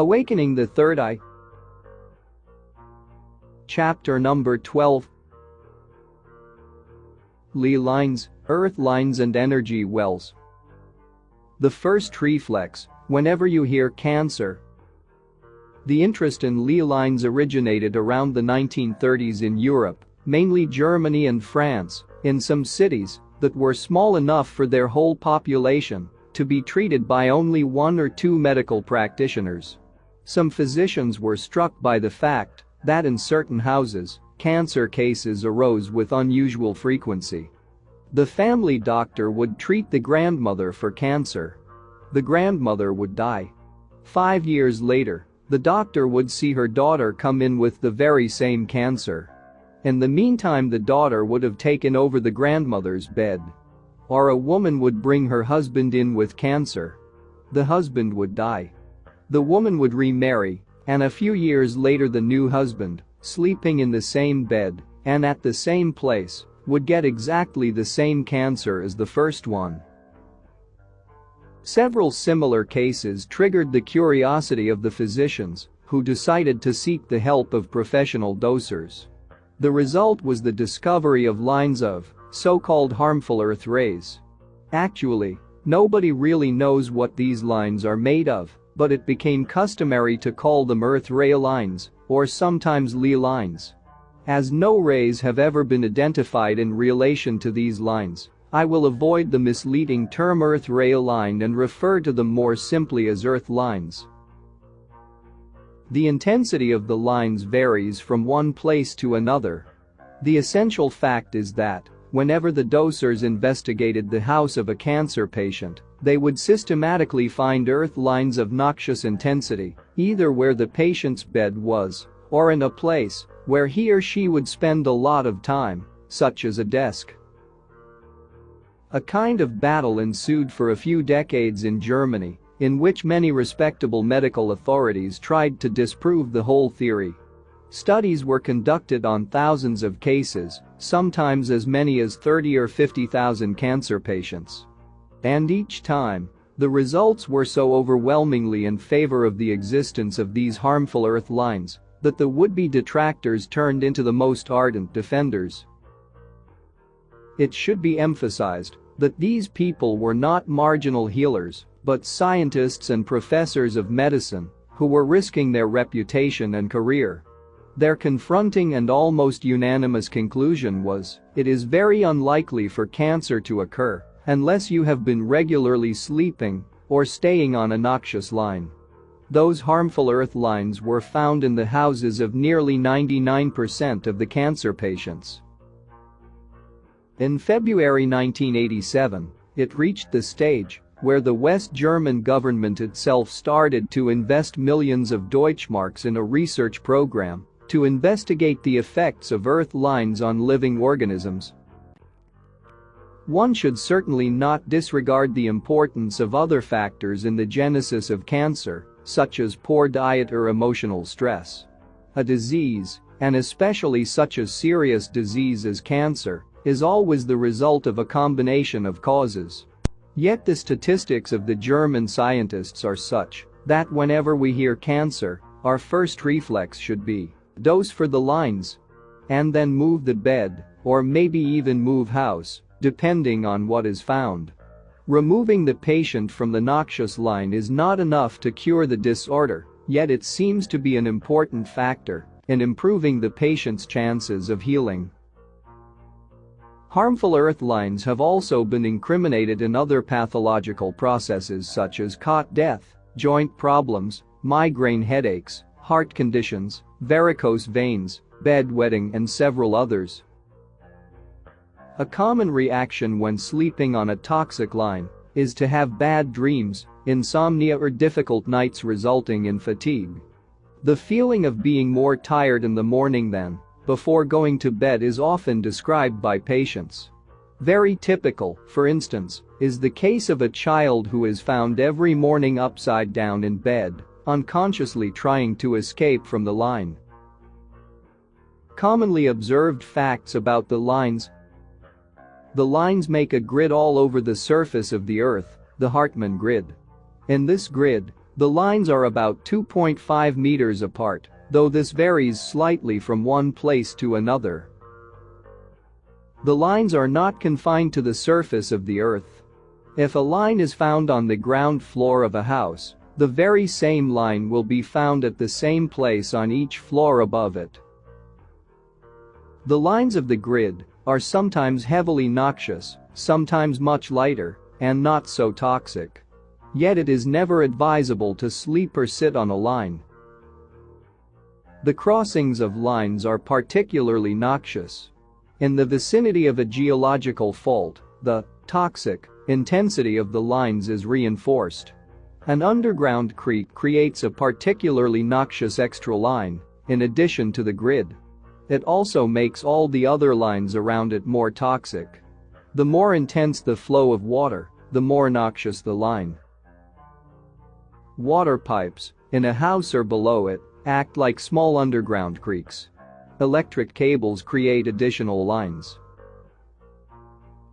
Awakening the Third Eye. Chapter number 12. Li lines, earth lines and energy wells. The first reflex, whenever you hear cancer. The interest in Li lines originated around the 1930s in Europe, mainly Germany and France, in some cities that were small enough for their whole population to be treated by only 1 or 2 medical practitioners. Some physicians were struck by the fact that in certain houses, cancer cases arose with unusual frequency. The family doctor would treat the grandmother for cancer. The grandmother would die. 5 years later, the doctor would see her daughter come in with the very same cancer. In the meantime, the daughter would have taken over the grandmother's bed. Or a woman would bring her husband in with cancer. The husband would die. The woman would remarry, and a few years later the new husband, sleeping in the same bed and at the same place, would get exactly the same cancer as the first one. Several similar cases triggered the curiosity of the physicians, who decided to seek the help of professional dosers. The result was the discovery of lines of so-called harmful earth rays. Actually, nobody really knows what these lines are made of, but it became customary to call them earth ray lines, or sometimes Li lines. As no rays have ever been identified in relation to these lines, I will avoid the misleading term earth ray line and refer to them more simply as earth lines. The intensity of the lines varies from one place to another. The essential fact is that, whenever the dosers investigated the house of a cancer patient, they would systematically find earth lines of noxious intensity, either where the patient's bed was, or in a place where he or she would spend a lot of time, such as a desk. A kind of battle ensued for a few decades in Germany, in which many respectable medical authorities tried to disprove the whole theory. Studies were conducted on thousands of cases, sometimes as many as 30 or 50,000 cancer patients. And each time, the results were so overwhelmingly in favor of the existence of these harmful earth lines that the would-be detractors turned into the most ardent defenders. It should be emphasized that these people were not marginal healers, but scientists and professors of medicine who were risking their reputation and career. Their confronting and almost unanimous conclusion was, it is very unlikely for cancer to occur unless you have been regularly sleeping or staying on a noxious line. Those harmful earth lines were found in the houses of nearly 99% of the cancer patients. In February 1987, it reached the stage where the West German government itself started to invest millions of Deutschmarks in a research program to investigate the effects of earth lines on living organisms. One should certainly not disregard the importance of other factors in the genesis of cancer, such as poor diet or emotional stress. A disease, and especially such a serious disease as cancer, is always the result of a combination of causes. Yet the statistics of the German scientists are such that whenever we hear cancer, our first reflex should be, dose for the lines. And then move the bed, or maybe even move house, depending on what is found. Removing the patient from the noxious line is not enough to cure the disorder, yet it seems to be an important factor in improving the patient's chances of healing. Harmful earth lines have also been incriminated in other pathological processes such as cot death, joint problems, migraine headaches, heart conditions, varicose veins, bedwetting and several others. A common reaction when sleeping on a toxic line is to have bad dreams, insomnia or difficult nights resulting in fatigue. The feeling of being more tired in the morning than before going to bed is often described by patients. Very typical, for instance, is the case of a child who is found every morning upside down in bed, unconsciously trying to escape from the line. Commonly observed facts about the lines. The lines make a grid all over the surface of the earth, the Hartmann grid. In this grid, The lines are about 2.5 meters apart, though this varies slightly from one place to another. The lines are not confined to the surface of the earth. If a line is found on the ground floor of a house, the very same line will be found at the same place on each floor above it. The lines of the grid are sometimes heavily noxious, sometimes much lighter, and not so toxic. Yet it is never advisable to sleep or sit on a line. The crossings of lines are particularly noxious. In the vicinity of a geological fault, the toxic intensity of the lines is reinforced. An underground creek creates a particularly noxious extra line, in addition to the grid. It also makes all the other lines around it more toxic. The more intense the flow of water, the more noxious the line. Water pipes, in a house or below it, act like small underground creeks. Electric cables create additional lines.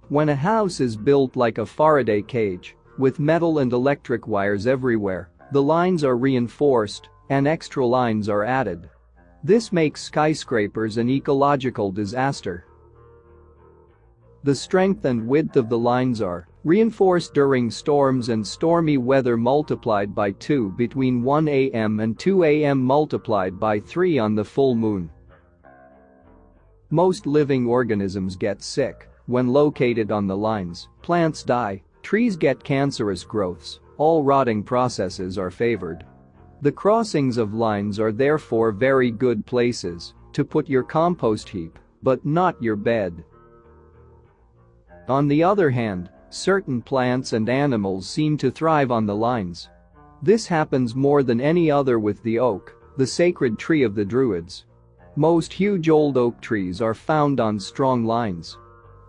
When a house is built like a Faraday cage, with metal and electric wires everywhere, the lines are reinforced and extra lines are added. This makes skyscrapers an ecological disaster. The strength and width of the lines are reinforced during storms and stormy weather multiplied by 2 between 1 a.m. and 2 a.m. multiplied by 3 on the full moon. Most living organisms get sick when located on the lines. Plants die, trees get cancerous growths, all rotting processes are favored. The crossings of lines are therefore very good places to put your compost heap, but not your bed. On the other hand, certain plants and animals seem to thrive on the lines. This happens more than any other with the oak, the sacred tree of the Druids. Most huge old oak trees are found on strong lines.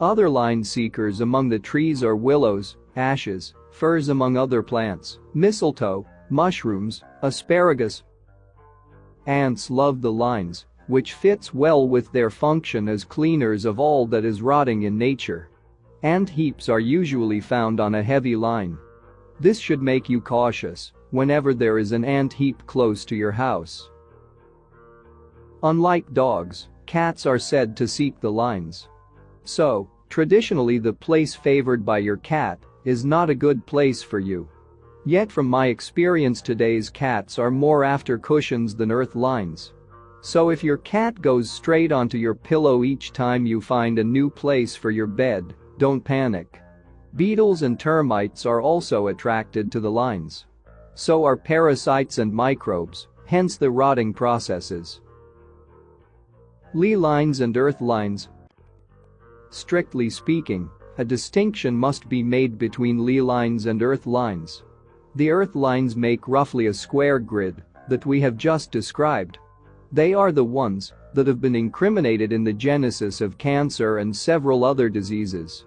Other line seekers among the trees are willows, ashes, firs among other plants, mistletoe, mushrooms, asparagus. Ants love the lines, which fits well with their function as cleaners of all that is rotting in nature. Ant heaps are usually found on a heavy line. This should make you cautious whenever there is an ant heap close to your house. Unlike dogs, cats are said to seek the lines. So, traditionally the place favored by your cat is not a good place for you. Yet from my experience today's cats are more after cushions than earth lines. So if your cat goes straight onto your pillow each time you find a new place for your bed, don't panic. Beetles and termites are also attracted to the lines. So are parasites and microbes, hence the rotting processes. Ley lines and earth lines. Strictly speaking, a distinction must be made between ley lines and earth lines. The earth lines make roughly a square grid that we have just described. They are the ones that have been incriminated in the genesis of cancer and several other diseases.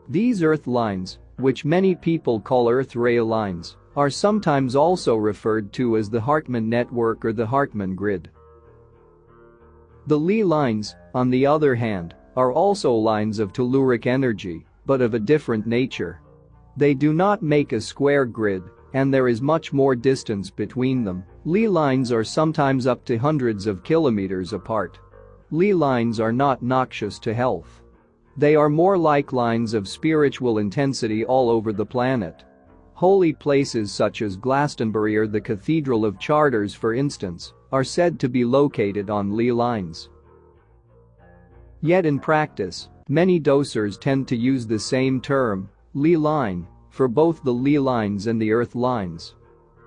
These earth lines, which many people call earth ray lines, are sometimes also referred to as the Hartmann network or the Hartmann grid. The ley lines, on the other hand, are also lines of telluric energy, but of a different nature. They do not make a square grid, and there is much more distance between them. Ley lines are sometimes up to hundreds of kilometers apart. Ley lines are not noxious to health. They are more like lines of spiritual intensity all over the planet. Holy places such as Glastonbury or the Cathedral of Chartres, for instance, are said to be located on ley lines. Yet in practice, many dosers tend to use the same term, ley line, for both the ley lines and the earth lines.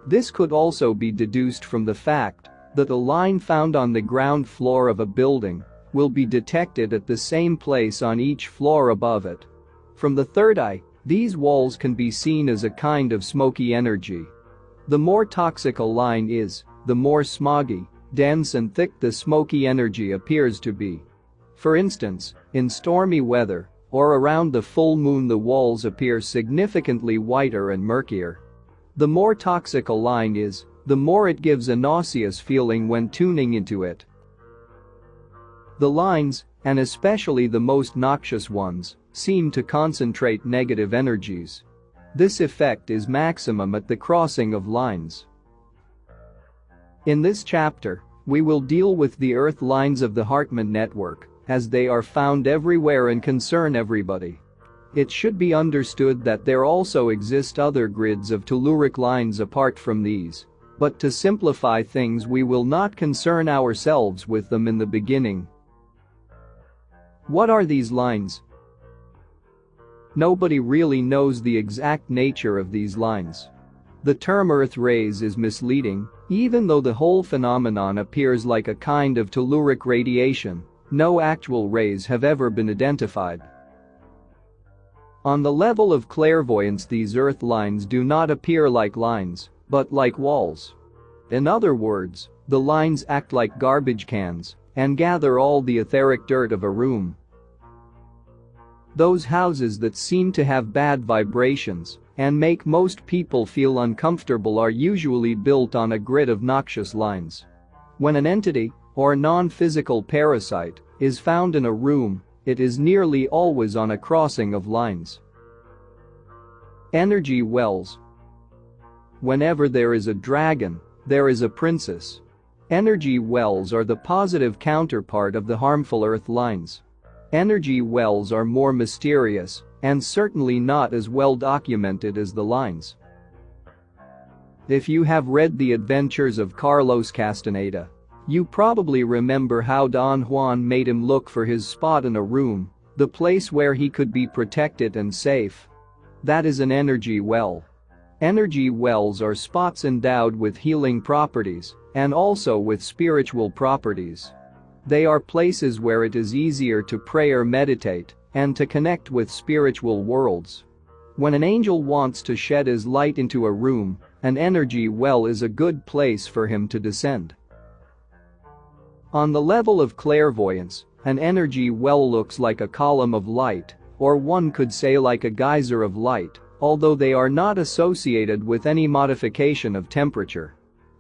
This could also be deduced from the fact that a line found on the ground floor of a building will be detected at the same place on each floor above it. From the third eye, these walls can be seen as a kind of smoky energy. The more toxic a line is, the more smoggy, dense and thick the smoky energy appears to be. For instance, in stormy weather or around the full moon the walls appear significantly whiter and murkier. The more toxic a line is, the more it gives a nauseous feeling when tuning into it. The lines, and especially the most noxious ones, seem to concentrate negative energies. This effect is maximum at the crossing of lines. In this chapter, we will deal with the earth lines of the Hartman network, as they are found everywhere and concern everybody. It should be understood that there also exist other grids of telluric lines apart from these. But to simplify things, we will not concern ourselves with them in the beginning. What are these lines? Nobody really knows the exact nature of these lines. The term Earth rays is misleading, even though the whole phenomenon appears like a kind of telluric radiation. No actual rays have ever been identified. On the level of clairvoyance, these earth lines do not appear like lines, but like walls. In other words, the lines act like garbage cans and gather all the etheric dirt of a room. Those houses that seem to have bad vibrations and make most people feel uncomfortable are usually built on a grid of noxious lines. When an entity, or non-physical parasite, is found in a room, it is nearly always on a crossing of lines. Energy wells. Whenever there is a dragon, there is a princess. Energy wells are the positive counterpart of the harmful earth lines. Energy wells are more mysterious and certainly not as well documented as the lines. If you have read The Adventures of Carlos Castaneda, you probably remember how Don Juan made him look for his spot in a room, the place where he could be protected and safe. That is an energy well. Energy wells are spots endowed with healing properties and also with spiritual properties. They are places where it is easier to pray or meditate and to connect with spiritual worlds. When an angel wants to shed his light into a room, an energy well is a good place for him to descend. On the level of clairvoyance, an energy well looks like a column of light, or one could say like a geyser of light, although they are not associated with any modification of temperature.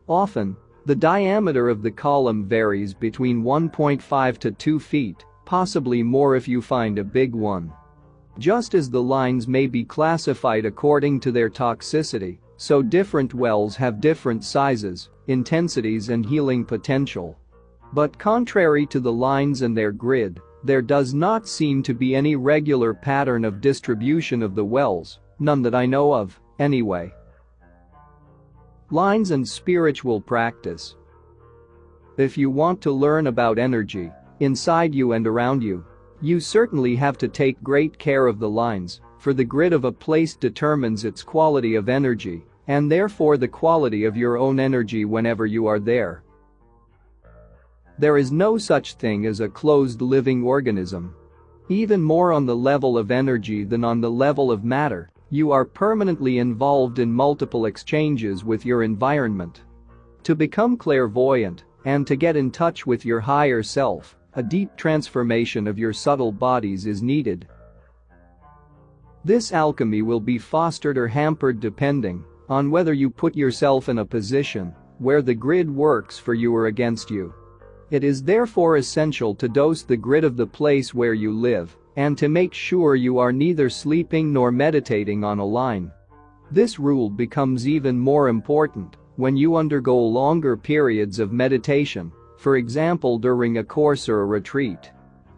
Often, the diameter of the column varies between 1.5 to 2 feet, possibly more if you find a big one. Just as the lines may be classified according to their toxicity, so different wells have different sizes, intensities and healing potential. But contrary to the lines and their grid, there does not seem to be any regular pattern of distribution of the wells, none that I know of, anyway. Lines and spiritual practice. If you want to learn about energy, inside you and around you, you certainly have to take great care of the lines, for the grid of a place determines its quality of energy, and therefore the quality of your own energy whenever you are there. There is no such thing as a closed living organism. Even more on the level of energy than on the level of matter, you are permanently involved in multiple exchanges with your environment. To become clairvoyant and to get in touch with your higher self, a deep transformation of your subtle bodies is needed. This alchemy will be fostered or hampered depending on whether you put yourself in a position where the grid works for you or against you. It is therefore essential to dose the grid of the place where you live and to make sure you are neither sleeping nor meditating on a line. This rule becomes even more important when you undergo longer periods of meditation, for example during a course or a retreat.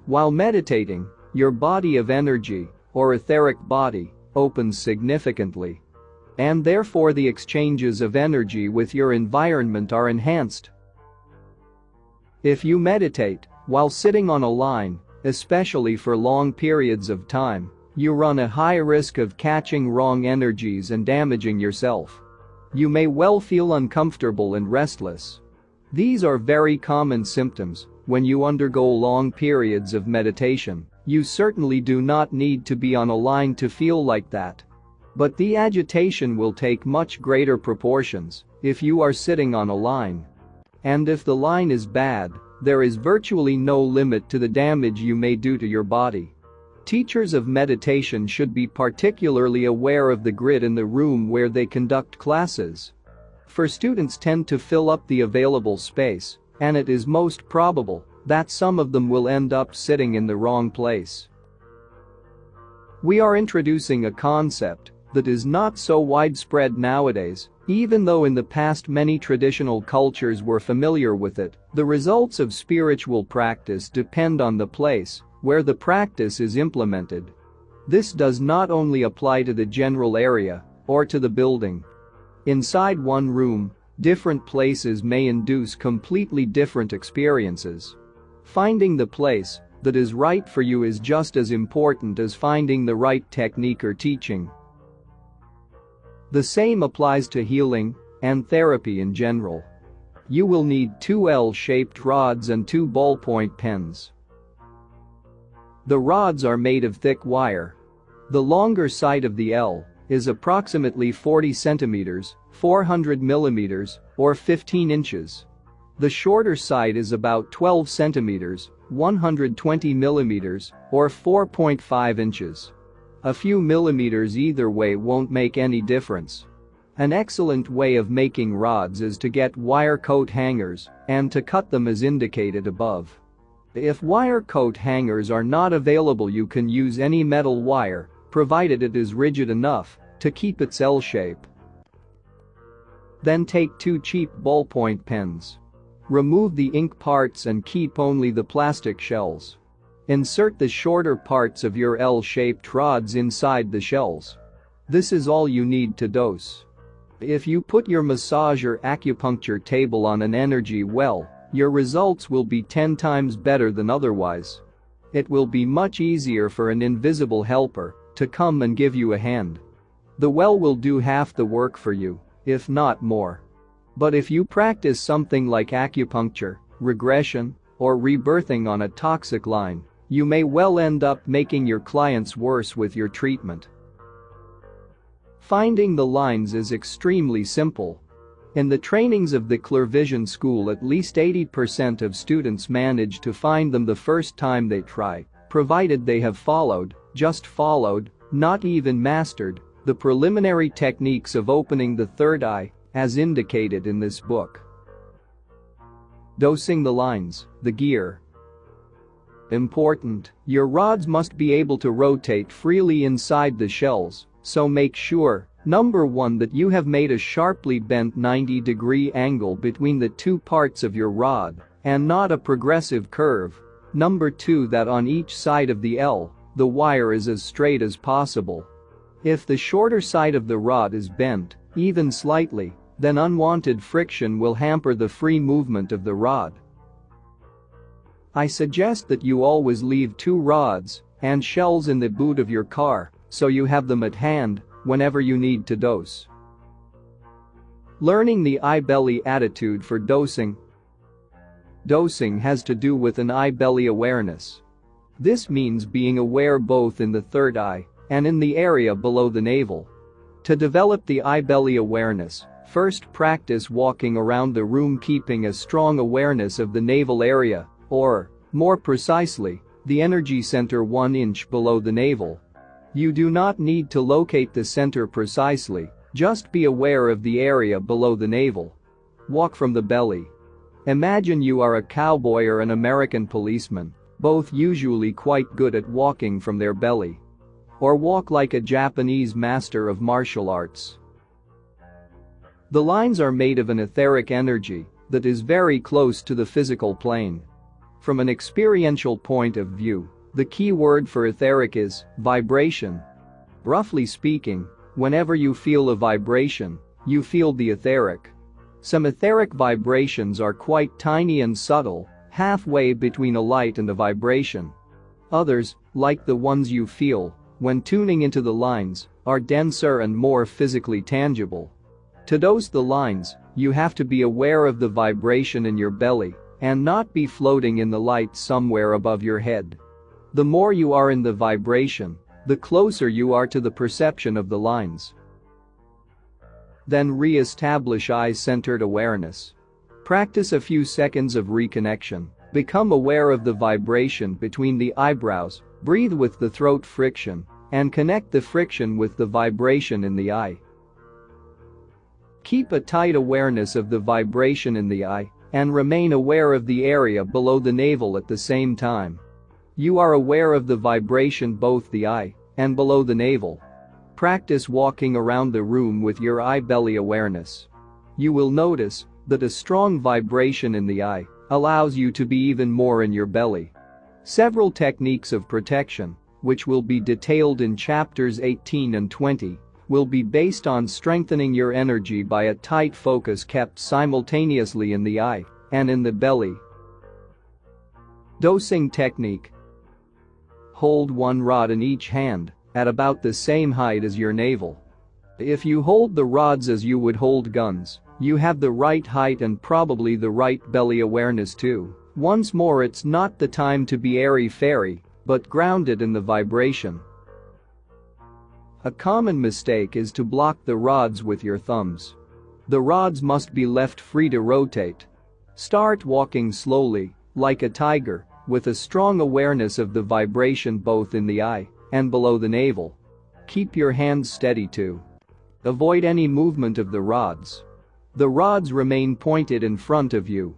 While meditating, your body of energy, or etheric body, opens significantly. And therefore the exchanges of energy with your environment are enhanced. If you meditate while sitting on a line, especially for long periods of time, you run a high risk of catching wrong energies and damaging yourself. You may well feel uncomfortable and restless. These are very common symptoms when you undergo long periods of meditation. You certainly do not need to be on a line to feel like that. But the agitation will take much greater proportions if you are sitting on a line. And if the line is bad, there is virtually no limit to the damage you may do to your body. Teachers of meditation should be particularly aware of the grid in the room where they conduct classes. For students tend to fill up the available space, and it is most probable that some of them will end up sitting in the wrong place. We are introducing a concept that is not so widespread nowadays, Even though in the past many traditional cultures were familiar with it, the results of spiritual practice depend on the place where the practice is implemented. This does not only apply to the general area or to the building. Inside one room, different places may induce completely different experiences. Finding the place that is right for you is just as important as finding the right technique or teaching. The same applies to healing and therapy in general. You will need 2 L-shaped rods and 2 ballpoint pens. The rods are made of thick wire. The longer side of the L is approximately 40 centimeters, 400 millimeters, or 15 inches. The shorter side is about 12 centimeters, 120 millimeters, or 4.5 inches. A few millimeters either way won't make any difference. An excellent way of making rods is to get wire coat hangers and to cut them as indicated above. If wire coat hangers are not available, you can use any metal wire, provided it is rigid enough to keep its L shape. Then take 2 cheap ballpoint pens. Remove the ink parts and keep only the plastic shells. Insert the shorter parts of your L-shaped rods inside the shells. This is all you need to dose. If you put your massage or acupuncture table on an energy well, your results will be 10 times better than otherwise. It will be much easier for an invisible helper to come and give you a hand. The well will do half the work for you, if not more. But if you practice something like acupuncture, regression, or rebirthing on a toxic line, you may well end up making your clients worse with your treatment. Finding the lines is extremely simple. In the trainings of the Clearvision School, at least 80% of students manage to find them the first time they try, provided they have just followed, not even mastered, the preliminary techniques of opening the third eye, as indicated in this book. Dosing the lines, the gear. Important, your rods must be able to rotate freely inside the shells, so make sure, number 1, that you have made a sharply bent 90-degree angle between the 2 parts of your rod, and not a progressive curve. Number 2, that on each side of the L, the wire is as straight as possible. If the shorter side of the rod is bent, even slightly, then unwanted friction will hamper the free movement of the rod. I suggest that you always leave 2 rods and shells in the boot of your car so you have them at hand whenever you need to dose. Learning the eye-belly attitude for dosing. Dosing has to do with an eye-belly awareness. This means being aware both in the third eye and in the area below the navel. To develop the eye-belly awareness, first practice walking around the room keeping a strong awareness of the navel area, or, more precisely, the energy center 1 inch below the navel. You do not need to locate the center precisely, just be aware of the area below the navel. Walk from the belly. Imagine you are a cowboy or an American policeman, both usually quite good at walking from their belly. Or walk like a Japanese master of martial arts. The lines are made of an etheric energy that is very close to the physical plane. From an experiential point of view, the key word for etheric is vibration. Roughly speaking, whenever you feel a vibration, you feel the etheric. Some etheric vibrations are quite tiny and subtle, halfway between a light and a vibration. Others, like the ones you feel when tuning into the lines, are denser and more physically tangible. To dose the lines, you have to be aware of the vibration in your belly and not be floating in the light somewhere above your head. The more you are in the vibration, the closer you are to the perception of the lines. Then re-establish eye-centered awareness. Practice a few seconds of reconnection. Become aware of the vibration between the eyebrows, breathe with the throat friction, and connect the friction with the vibration in the eye. Keep a tight awareness of the vibration in the eye and remain aware of the area below the navel at the same time. You are aware of the vibration both the eye and below the navel. practice walking around the room with your eye belly awareness. You will notice that a strong vibration in the eye allows you to be even more in your belly. Several techniques of protection, which will be detailed in chapters 18 and 20, will be based on strengthening your energy by a tight focus kept simultaneously in the eye and in the belly. Dosing technique. Hold one rod in each hand at about the same height as your navel. If you hold the rods as you would hold guns, you have the right height and probably the right belly awareness too. Once more, it's not the time to be airy-fairy, but grounded in the vibration. A common mistake is to block the rods with your thumbs. The rods must be left free to rotate. Start walking slowly, like a tiger, with a strong awareness of the vibration both in the eye and below the navel. Keep your hands steady too. Avoid any movement of the rods. The rods remain pointed in front of you.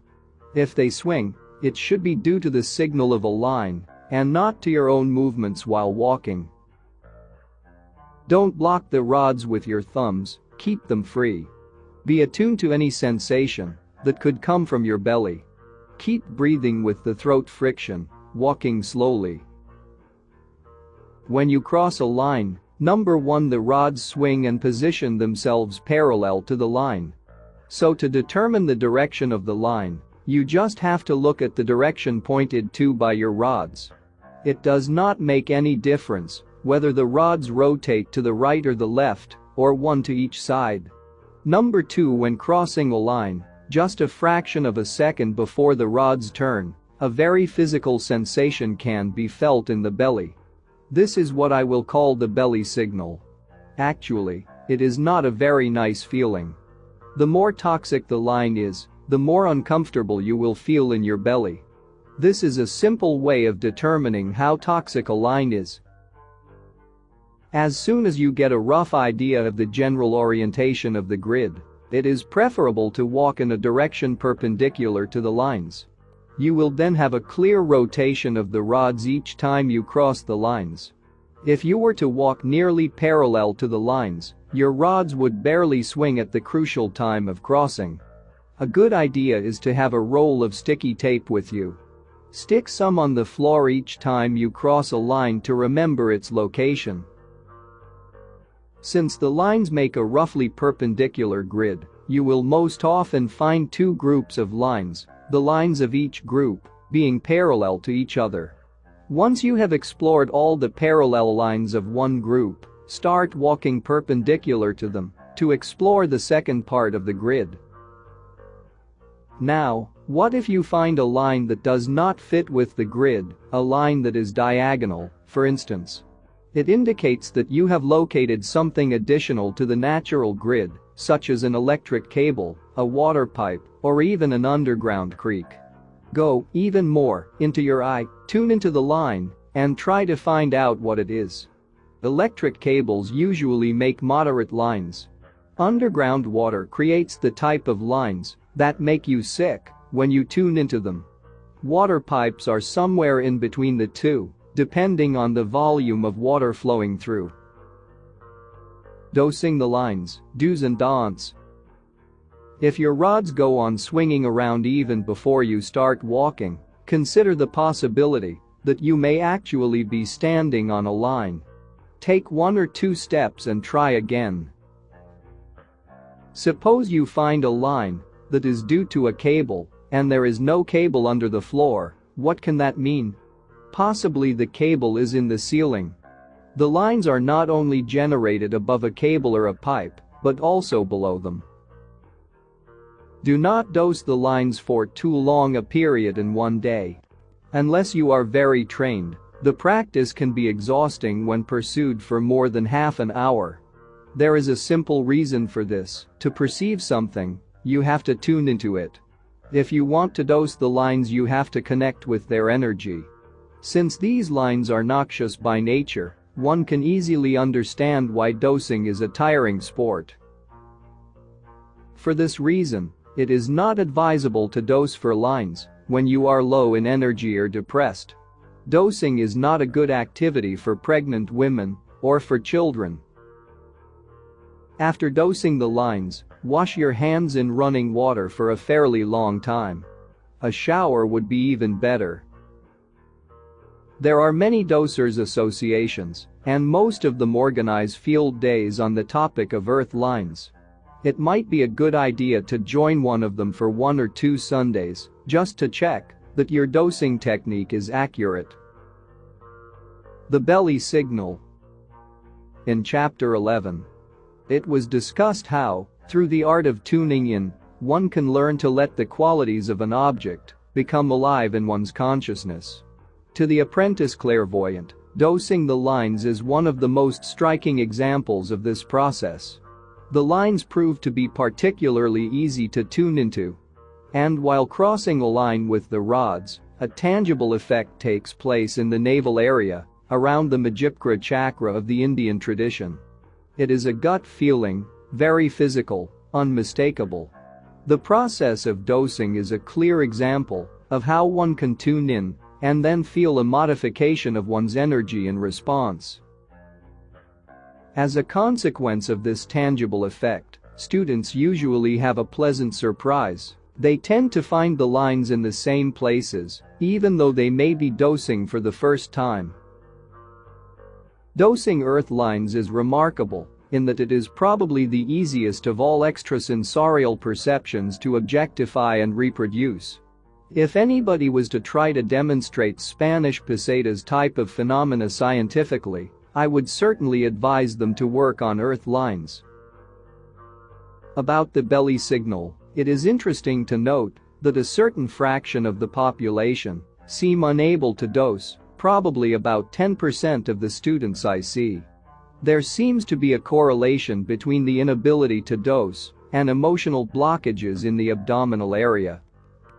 If they swing, it should be due to the signal of a line and not to your own movements while walking. Don't block the rods with your thumbs, keep them free. Be attuned to any sensation that could come from your belly. Keep breathing with the throat friction, walking slowly. When you cross a line, number 1, the rods swing and position themselves parallel to the line. So to determine the direction of the line, you just have to look at the direction pointed to by your rods. It does not make any difference whether the rods rotate to the right or the left, or one to each side. Number 2, when crossing a line, just a fraction of a second before the rods turn, a very physical sensation can be felt in the belly. This is what I will call the belly signal. Actually, it is not a very nice feeling. The more toxic the line is, the more uncomfortable you will feel in your belly. This is a simple way of determining how toxic a line is. As soon as you get a rough idea of the general orientation of the grid, it is preferable to walk in a direction perpendicular to the lines. You will then have a clear rotation of the rods each time you cross the lines. If you were to walk nearly parallel to the lines, your rods would barely swing at the crucial time of crossing. A good idea is to have a roll of sticky tape with you. Stick some on the floor each time you cross a line to remember its location. Since the lines make a roughly perpendicular grid, you will most often find two groups of lines, the lines of each group being parallel to each other. Once you have explored all the parallel lines of one group, start walking perpendicular to them to explore the second part of the grid. Now, what if you find a line that does not fit with the grid, a line that is diagonal, for instance? It indicates that you have located something additional to the natural grid, such as an electric cable, a water pipe, or even an underground creek. Go, even more, into your eye, tune into the line, and try to find out what it is. Electric cables usually make moderate lines. Underground water creates the type of lines that make you sick when you tune into them. Water pipes are somewhere in between the two, depending on the volume of water flowing through. Dosing the lines, do's and don'ts. If your rods go on swinging around even before you start walking, consider the possibility that you may actually be standing on a line. Take 1 or 2 steps and try again. Suppose you find a line that is due to a cable and there is no cable under the floor. What can that mean? Possibly the cable is in the ceiling. The lines are not only generated above a cable or a pipe, but also below them. Do not dose the lines for too long a period in one day. Unless you are very trained, the practice can be exhausting when pursued for more than half an hour. There is a simple reason for this: to perceive something, you have to tune into it. If you want to dose the lines, you have to connect with their energy. Since these lines are noxious by nature, one can easily understand why dosing is a tiring sport. For this reason, it is not advisable to dose for lines when you are low in energy or depressed. Dosing is not a good activity for pregnant women or for children. After dosing the lines, wash your hands in running water for a fairly long time. A shower would be even better. There are many dosers associations, and most of them organize field days on the topic of earth lines. It might be a good idea to join one of them for 1 or 2 Sundays, just to check that your dosing technique is accurate. The belly signal. In Chapter 11, it was discussed how, through the art of tuning in, one can learn to let the qualities of an object become alive in one's consciousness. To the apprentice clairvoyant, dosing the lines is one of the most striking examples of this process. The lines prove to be particularly easy to tune into. And while crossing a line with the rods, a tangible effect takes place in the navel area, around the Majipkara chakra of the Indian tradition. It is a gut feeling, very physical, unmistakable. The process of dosing is a clear example of how one can tune in and then feel a modification of one's energy in response. As a consequence of this tangible effect, students usually have a pleasant surprise. They tend to find the lines in the same places, even though they may be dosing for the first time. Dosing earth lines is remarkable in that it is probably the easiest of all extrasensorial perceptions to objectify and reproduce. If anybody was to try to demonstrate Spanish pesetas type of phenomena scientifically, I would certainly advise them to work on earth lines. About the belly signal, it is interesting to note that a certain fraction of the population seem unable to dose, probably about 10% of the students I see. There seems to be a correlation between the inability to dose and emotional blockages in the abdominal area.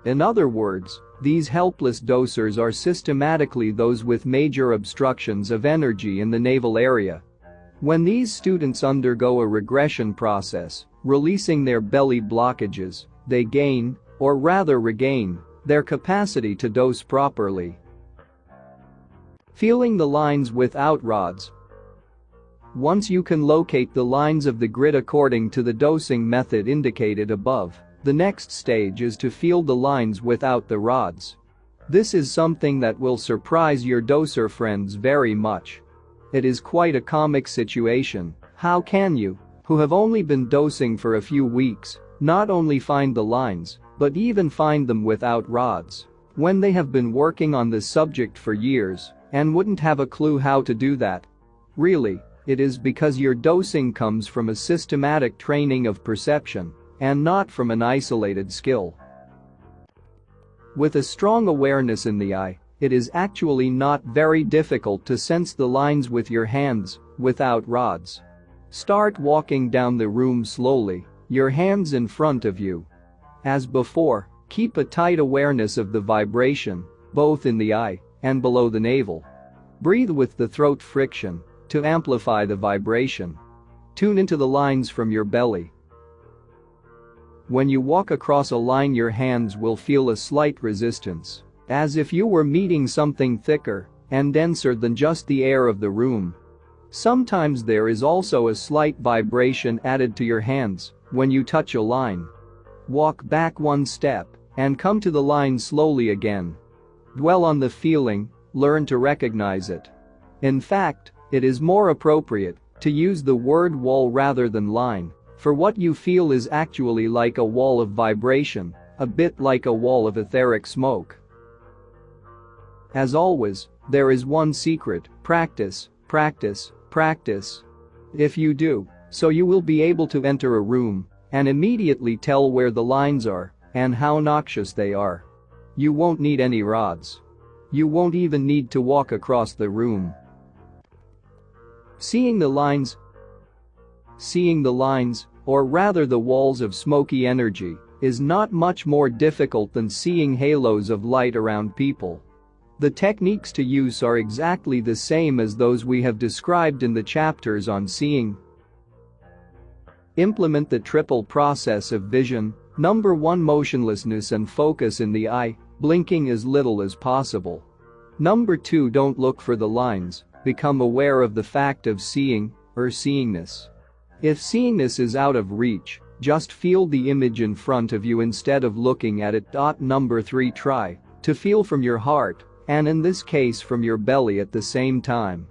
In other words, these helpless dosers are systematically those with major obstructions of energy in the navel area. When these students undergo a regression process, releasing their belly blockages, they gain, or rather regain, their capacity to dose properly. Feeling the lines without rods. Once you can locate the lines of the grid according to the dosing method indicated above, the next stage is to feel the lines without the rods. This is something that will surprise your doser friends very much. It is quite a comic situation. How can you, who have only been dosing for a few weeks, not only find the lines, but even find them without rods, when they have been working on this subject for years and wouldn't have a clue how to do that? Really, it is because your dosing comes from a systematic training of perception and not from an isolated skill. With a strong awareness in the eye, it is actually not very difficult to sense the lines with your hands, without rods. Start walking down the room slowly, your hands in front of you. As before, keep a tight awareness of the vibration, both in the eye and below the navel. Breathe with the throat friction to amplify the vibration. Tune into the lines from your belly. When you walk across a line, your hands will feel a slight resistance, as if you were meeting something thicker and denser than just the air of the room. Sometimes there is also a slight vibration added to your hands when you touch a line. Walk back 1 step and come to the line slowly again. Dwell on the feeling, learn to recognize it. In fact, it is more appropriate to use the word wall rather than line, for what you feel is actually like a wall of vibration, a bit like a wall of etheric smoke. As always, there is one secret: practice, practice, practice. If you do so, you will be able to enter a room and immediately tell where the lines are and how noxious they are. You won't need any rods. You won't even need to walk across the room. Seeing the lines. Seeing the lines, or rather the walls of smoky energy, is not much more difficult than seeing halos of light around people. The techniques to use are exactly the same as those we have described in the chapters on seeing. Implement the triple process of vision. Number 1, motionlessness and focus in the eye, blinking as little as possible. Number 2, don't look for the lines, become aware of the fact of seeing, or seeingness. If seeing this is out of reach, just feel the image in front of you instead of looking at it. Number 3. Try to feel from your heart, and in this case from your belly at the same time.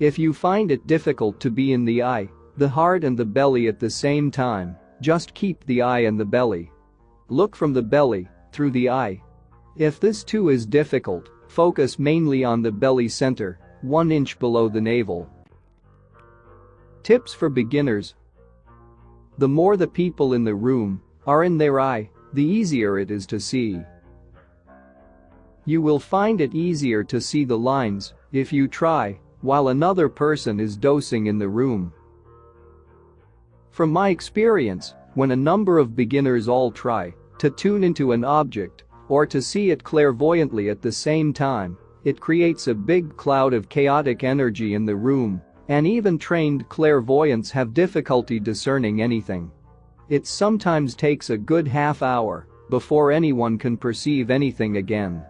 If you find it difficult to be in the eye, the heart and the belly at the same time, just keep the eye and the belly. Look from the belly, through the eye. If this too is difficult, focus mainly on the belly center, 1 inch below the navel. Tips for beginners. The more the people in the room are in their eye, the easier it is to see. You will find it easier to see the lines if you try while another person is dosing in the room. From my experience, when a number of beginners all try to tune into an object or to see it clairvoyantly at the same time, it creates a big cloud of chaotic energy in the room, and even trained clairvoyants have difficulty discerning anything. It sometimes takes a good half hour before anyone can perceive anything again.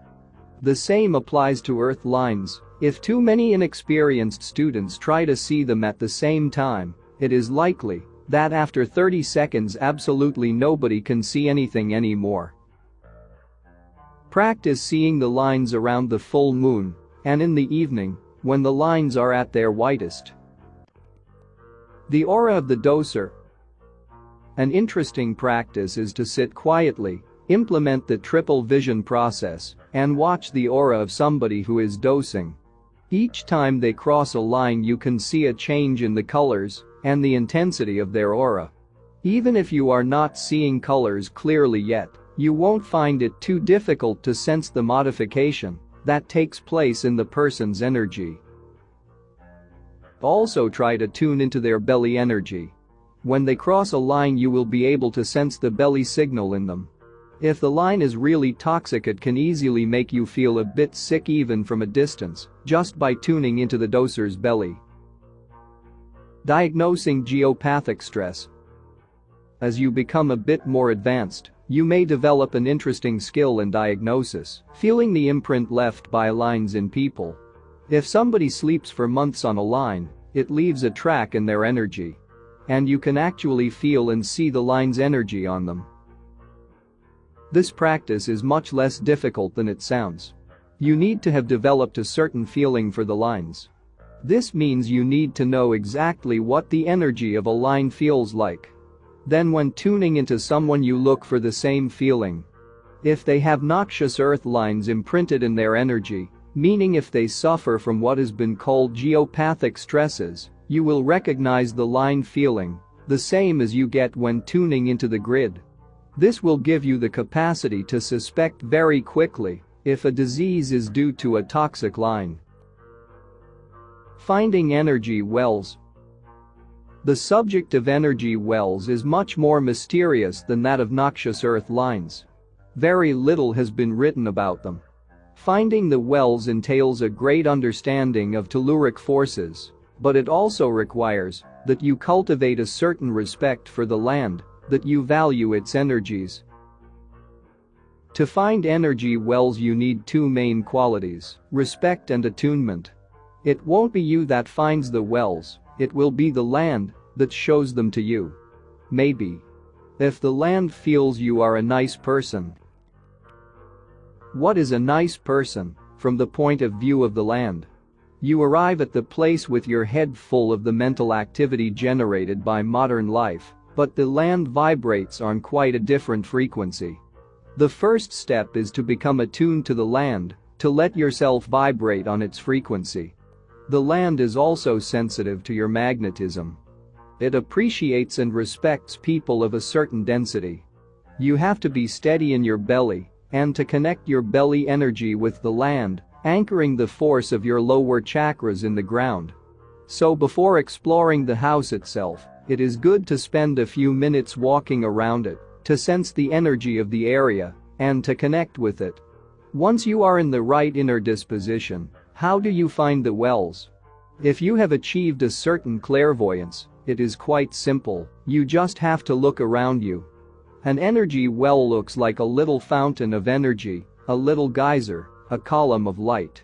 The same applies to earth lines. If too many inexperienced students try to see them at the same time, it is likely that after 30 seconds absolutely nobody can see anything anymore. Practice seeing the lines around the full moon and in the evening when the lines are at their whitest. The aura of the doser. An interesting practice is to sit quietly, implement the triple vision process, and watch the aura of somebody who is dosing. Each time they cross a line you can see a change in the colors and the intensity of their aura. Even if you are not seeing colors clearly yet, you won't find it too difficult to sense the modification that takes place in the person's energy. Also try to tune into their belly energy. When they cross a line you will be able to sense the belly signal in them. If the line is really toxic it can easily make you feel a bit sick even from a distance, just by tuning into the doser's belly. Diagnosing geopathic stress. As you become a bit more advanced, you may develop an interesting skill in diagnosis, feeling the imprint left by lines in people. If somebody sleeps for months on a line, it leaves a track in their energy. And you can actually feel and see the line's energy on them. This practice is much less difficult than it sounds. You need to have developed a certain feeling for the lines. This means you need to know exactly what the energy of a line feels like. Then when tuning into someone you look for the same feeling. If they have noxious earth lines imprinted in their energy, meaning if they suffer from what has been called geopathic stresses, you will recognize the line feeling, the same as you get when tuning into the grid. This will give you the capacity to suspect very quickly if a disease is due to a toxic line. Finding energy wells. The subject of energy wells is much more mysterious than that of noxious earth lines. Very little has been written about them. Finding the wells entails a great understanding of telluric forces, but it also requires that you cultivate a certain respect for the land, that you value its energies. To find energy wells you need two main qualities, respect and attunement. It won't be you that finds the wells, it will be the land that shows them to you. Maybe. If the land feels you are a nice person. What is a nice person, from the point of view of the land? You arrive at the place with your head full of the mental activity generated by modern life, but the land vibrates on quite a different frequency. The first step is to become attuned to the land, to let yourself vibrate on its frequency. The land is also sensitive to your magnetism. It appreciates and respects people of a certain density. You have to be steady in your belly, and to connect your belly energy with the land, anchoring the force of your lower chakras in the ground. So before exploring the house itself, it is good to spend a few minutes walking around it, to sense the energy of the area, and to connect with it. Once you are in the right inner disposition, how do you find the wells? If you have achieved a certain clairvoyance, it is quite simple, you just have to look around you. An energy well looks like a little fountain of energy, a little geyser, a column of light.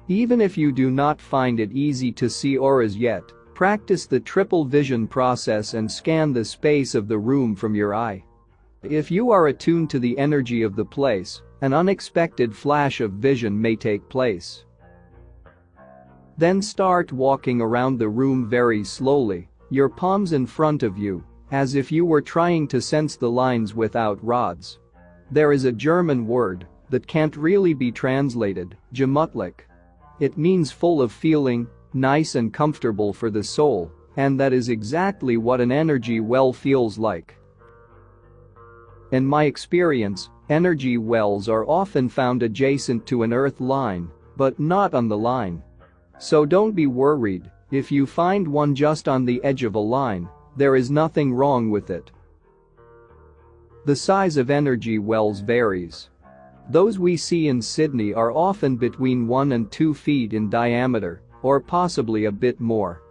Even if you do not find it easy to see auras yet, Practice the triple vision process and scan the space of the room from your eye. If you are attuned to the energy of the place, an unexpected flash of vision may take place. Then start walking around the room very slowly, your palms in front of you, as if you were trying to sense the lines without rods. There is a German word that can't really be translated, gemütlich. It means full of feeling, nice and comfortable for the soul, and that is exactly what an energy well feels like. In my experience, energy wells are often found adjacent to an earth line, but not on the line. So don't be worried if you find one just on the edge of a line, there is nothing wrong with it. The size of energy wells varies. Those we see in Sydney are often between 1 and 2 feet in diameter, or possibly a bit more.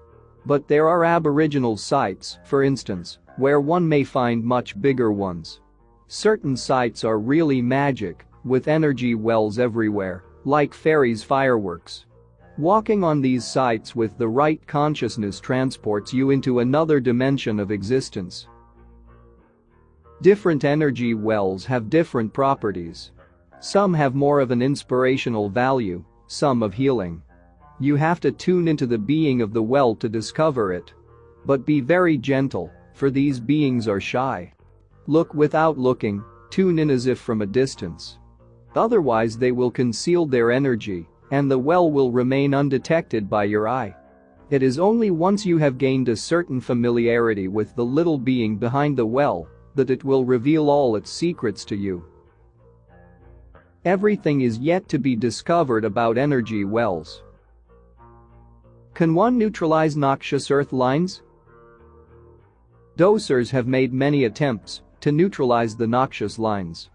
But there are Aboriginal sites, for instance, where one may find much bigger ones. Certain sites are really magic, with energy wells everywhere, like fairies' fireworks. Walking on these sites with the right consciousness transports you into another dimension of existence. Different energy wells have different properties. Some have more of an inspirational value, some of healing. You have to tune into the being of the well to discover it. But be very gentle, for these beings are shy. Look without looking, tune in as if from a distance. Otherwise they will conceal their energy, and the well will remain undetected by your eye. It is only once you have gained a certain familiarity with the little being behind the well that it will reveal all its secrets to you. Everything is yet to be discovered about energy wells. Can one neutralize noxious earth lines? Dosers have made many attempts to neutralize the noxious lines.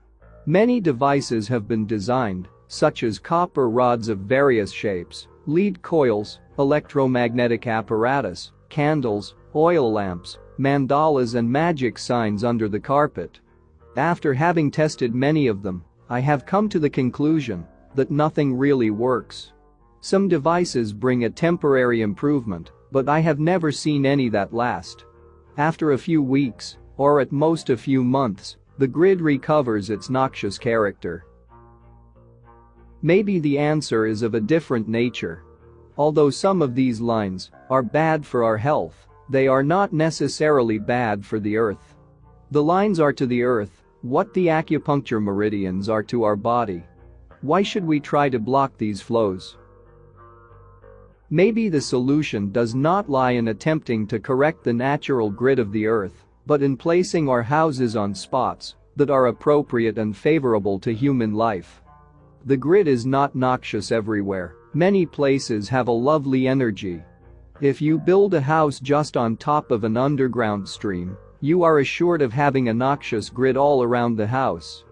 Many devices have been designed, such as copper rods of various shapes, lead coils, electromagnetic apparatus, candles, oil lamps, mandalas and magic signs under the carpet. After having tested many of them, I have come to the conclusion that nothing really works. Some devices bring a temporary improvement, but I have never seen any that last. After a few weeks, or at most a few months, the grid recovers its noxious character. Maybe the answer is of a different nature. Although some of these lines are bad for our health, they are not necessarily bad for the earth. The lines are to the earth what the acupuncture meridians are to our body. Why should we try to block these flows? Maybe the solution does not lie in attempting to correct the natural grid of the earth, but in placing our houses on spots that are appropriate and favorable to human life. The grid is not noxious everywhere. Many places have a lovely energy. If you build a house just on top of an underground stream, you are assured of having a noxious grid all around the house.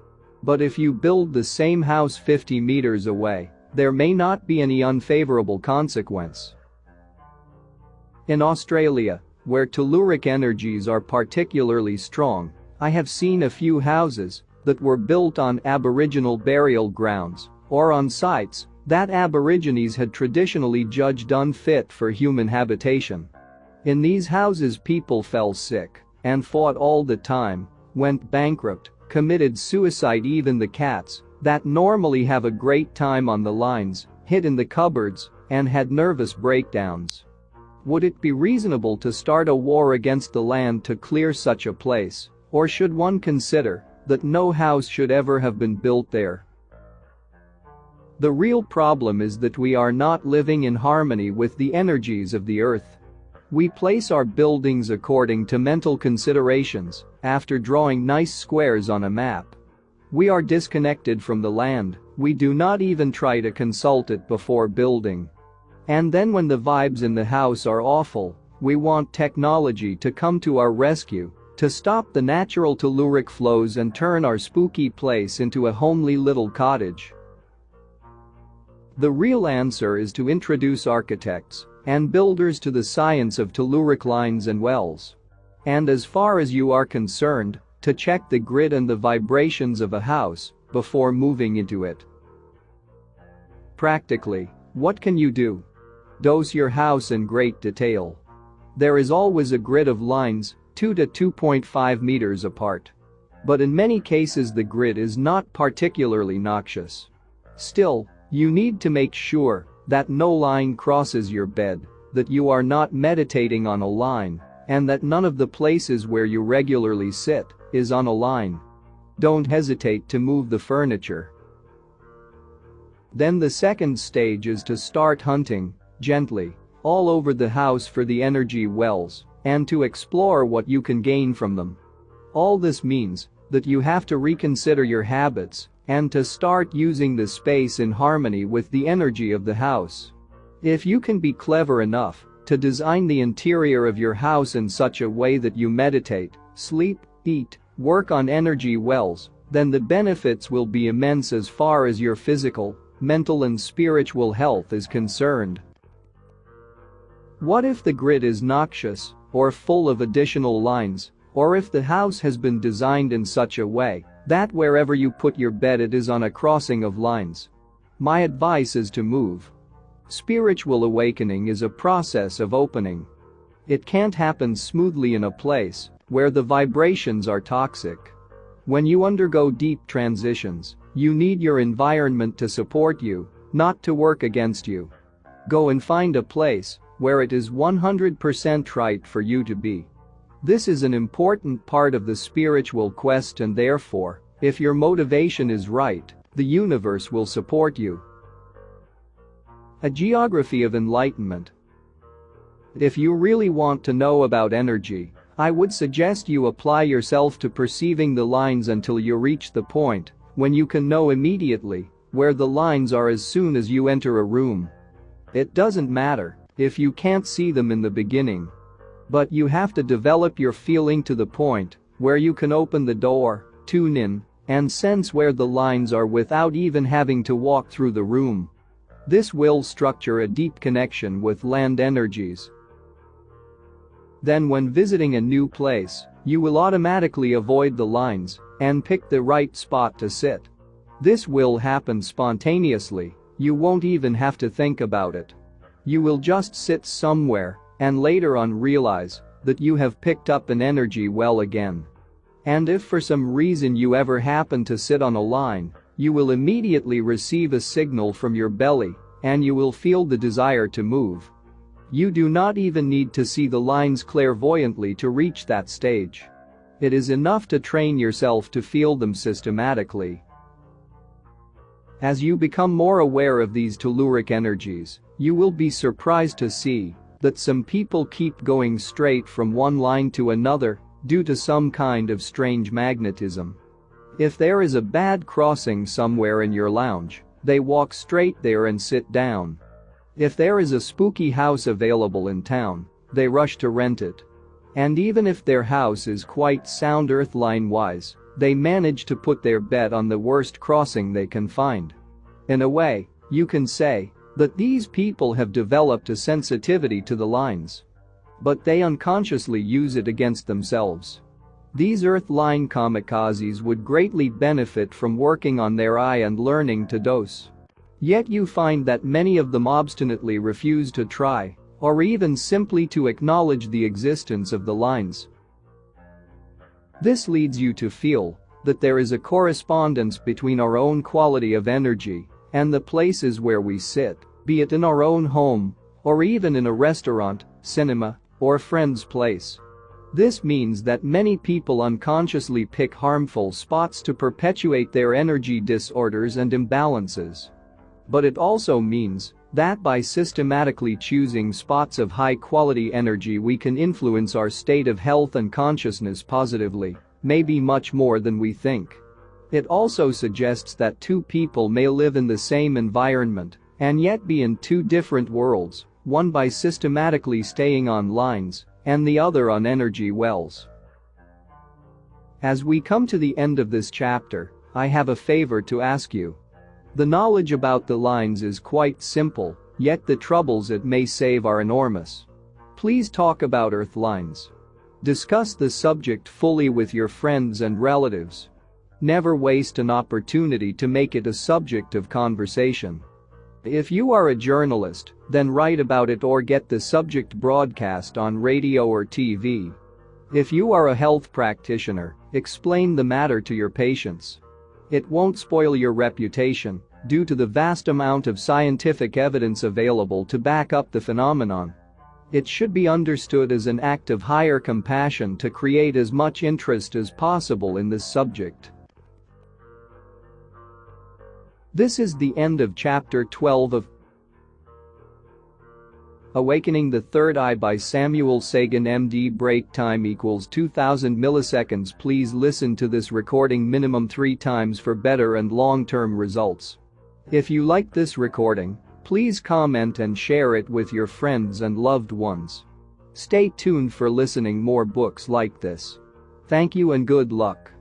But if you build the same house 50 meters away, there may not be any unfavorable consequence. In Australia, where telluric energies are particularly strong, I have seen a few houses that were built on Aboriginal burial grounds or on sites that Aborigines had traditionally judged unfit for human habitation. In these houses people fell sick and fought all the time, went bankrupt, committed suicide. Even the cats that normally have a great time on the lines hid in the cupboards and had nervous breakdowns. Would it be reasonable to start a war against the land to clear such a place, or should one consider that no house should ever have been built there? The real problem is that we are not living in harmony with the energies of the earth. We place our buildings according to mental considerations after drawing nice squares on a map. We are disconnected from the land, we do not even try to consult it before building. And then when the vibes in the house are awful, we want technology to come to our rescue, to stop the natural telluric flows and turn our spooky place into a homely little cottage. The real answer is to introduce architects and builders to the science of telluric lines and wells. And as far as you are concerned, to check the grid and the vibrations of a house before moving into it. Practically, what can you do? Dose your house in great detail. There is always a grid of lines, 2 to 2.5 meters apart. But in many cases the grid is not particularly noxious. Still, you need to make sure that no line crosses your bed, that you are not meditating on a line, and that none of the places where you regularly sit is on a line. Don't hesitate to move the furniture. Then the second stage is to start hunting, gently, all over the house for the energy wells, and to explore what you can gain from them. All this means that you have to reconsider your habits and to start using the space in harmony with the energy of the house. If you can be clever enough to design the interior of your house in such a way that you meditate, sleep, eat, work on energy wells, then the benefits will be immense as far as your physical, mental and spiritual health is concerned. What if the grid is noxious or full of additional lines, or if the house has been designed in such a way that wherever you put your bed it is on a crossing of lines? My advice is to move. Spiritual awakening is a process of opening. It can't happen smoothly in a place where the vibrations are toxic. When you undergo deep transitions, you need your environment to support you, not to work against you. Go and find a place where it is 100% right for you to be. This is an important part of the spiritual quest, and therefore, if your motivation is right, the universe will support you. A geography of enlightenment. If you really want to know about energy, I would suggest you apply yourself to perceiving the lines until you reach the point when you can know immediately where the lines are as soon as you enter a room. It doesn't matter if you can't see them in the beginning. But you have to develop your feeling to the point where you can open the door, tune in, and sense where the lines are without even having to walk through the room. This will structure a deep connection with land energies. Then when visiting a new place, you will automatically avoid the lines and pick the right spot to sit. This will happen spontaneously, you won't even have to think about it. You will just sit somewhere and later on realize that you have picked up an energy well again. And if for some reason you ever happen to sit on a line, you will immediately receive a signal from your belly and you will feel the desire to move. You do not even need to see the lines clairvoyantly to reach that stage. It is enough to train yourself to feel them systematically. As you become more aware of these telluric energies, you will be surprised to see that some people keep going straight from one line to another due to some kind of strange magnetism. If there is a bad crossing somewhere in your lounge, they walk straight there and sit down. If there is a spooky house available in town, they rush to rent it. And even if their house is quite sound earthline-wise, they manage to put their bed on the worst crossing they can find. In a way, you can say that these people have developed a sensitivity to the lines. But they unconsciously use it against themselves. These earth-line kamikazes would greatly benefit from working on their eye and learning to dose. Yet you find that many of them obstinately refuse to try, or even simply to acknowledge the existence of the lines. This leads you to feel that there is a correspondence between our own quality of energy and the places where we sit, be it in our own home, or even in a restaurant, cinema, or friend's place. This means that many people unconsciously pick harmful spots to perpetuate their energy disorders and imbalances. But it also means that by systematically choosing spots of high-quality energy we can influence our state of health and consciousness positively, maybe much more than we think. It also suggests that two people may live in the same environment and yet be in two different worlds, one by systematically staying on lines and the other on energy wells. As we come to the end of this chapter, I have a favor to ask you. The knowledge about the lines is quite simple, yet the troubles it may save are enormous. Please talk about earth lines. Discuss the subject fully with your friends and relatives. Never waste an opportunity to make it a subject of conversation. If you are a journalist, then write about it or get the subject broadcast on radio or TV. If you are a health practitioner, explain the matter to your patients. It won't spoil your reputation, due to the vast amount of scientific evidence available to back up the phenomenon. It should be understood as an act of higher compassion to create as much interest as possible in this subject. This is the end of chapter 12 of Awakening the Third Eye by Samuel Sagan, MD. Break time equals 2000 milliseconds. Please listen to this recording minimum 3 times for better and long-term results. If you like this recording, please comment and share it with your friends and loved ones. Stay tuned for listening more books like this. Thank you and good luck.